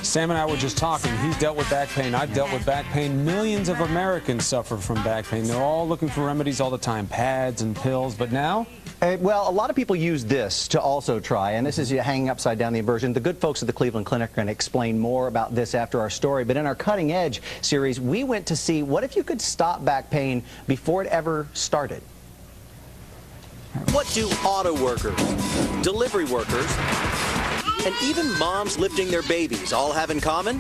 Sam and I were just talking. He's dealt with back pain. I've dealt with back pain. Millions of Americans suffer from back pain. They're all looking for remedies all the time, pads and pills. But now? Well, a lot of people use this to also try, and this is you hanging upside down the inversion. The good folks at the Cleveland Clinic are going to explain more about this after our story. But in our Cutting Edge series, we went to see what if you could stop back pain before it ever started. What do auto workers, delivery workers, and even moms lifting their babies all have in common?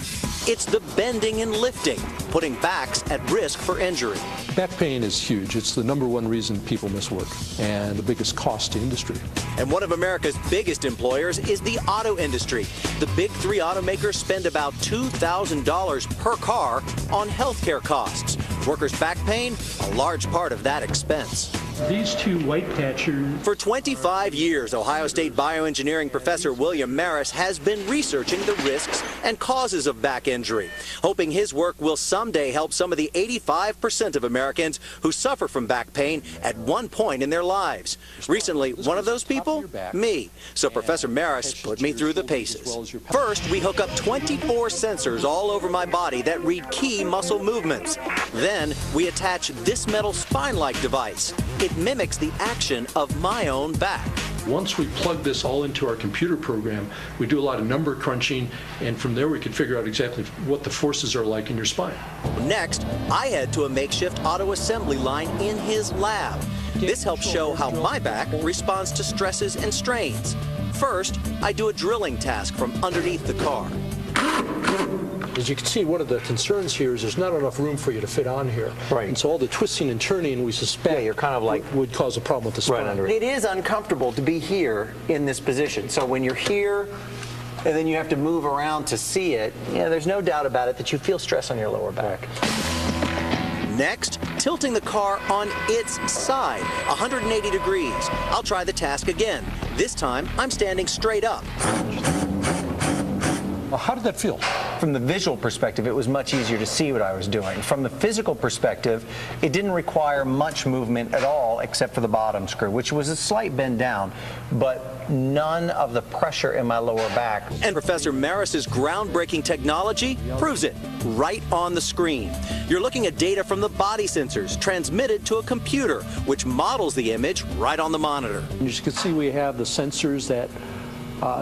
It's the bending and lifting, putting backs at risk for injury. Back pain is huge. It's the #1 reason people miss work and the biggest cost to industry. And one of America's biggest employers is the auto industry. The big three automakers spend about $2,000 per car on healthcare costs. Workers' back pain, a large part of that expense. These two white patches. For 25 years, Ohio State bioengineering professor William Marras has been researching the risks and causes of back injury, hoping his work will someday help some of the 85% of Americans who suffer from back pain at one point in their lives. Recently, one of those people? Me. So Professor Marras put me through the paces. First, we hook up 24 sensors all over my body that read key muscle movements. Then, we attach this metal spine-like device. It mimics the action of my own back. Once we plug this all into our computer program, we do a lot of number crunching, and from there we can figure out exactly what the forces are like in your spine. Next, I head to a makeshift auto assembly line in his lab. This helps show how my back responds to stresses and strains. First, I do a drilling task from underneath the car. As you can see, one of the concerns here is there's not enough room for you to fit on here. Right. And so all the twisting and turning, we suspect, you're kind of like would cause a problem with the spine. Right under it. It is uncomfortable to be here in this position. So when you're here and then you have to move around to see it, there's no doubt about it that you feel stress on your lower back. Next, tilting the car on its side, 180 degrees. I'll try the task again. This time, I'm standing straight up. Well, how did that feel? From the visual perspective, it was much easier to see what I was doing. From the physical perspective, it didn't require much movement at all except for the bottom screw, which was a slight bend down, but none of the pressure in my lower back. And Professor Marras's groundbreaking technology proves it right on the screen. You're looking at data from the body sensors transmitted to a computer, which models the image right on the monitor. As you can see, we have the sensors that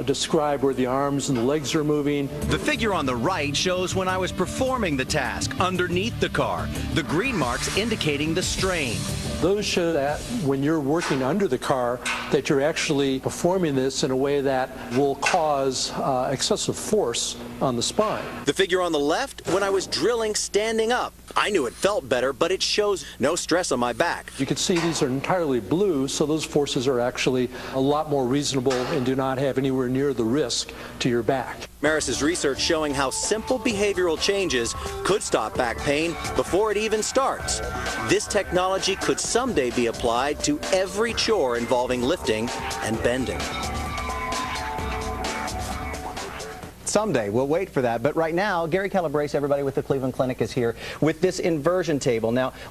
describe where the arms and the legs are moving. The figure on the right shows when I was performing the task underneath the car, the green marks indicating the strain. Those show that when you're working under the car, that you're actually performing this in a way that will cause excessive force on the spine. The figure on the left, when I was drilling standing up. I knew it felt better, but it shows no stress on my back. You can see these are entirely blue, so those forces are actually a lot more reasonable and do not have anywhere near the risk to your back. Marras's research showing how simple behavioral changes could stop back pain before it even starts. This technology could someday be applied to every chore involving lifting and bending. Someday. We'll wait for that. But right now, Gary Calabrese, everybody with the Cleveland Clinic, is here with this inversion table. Now, we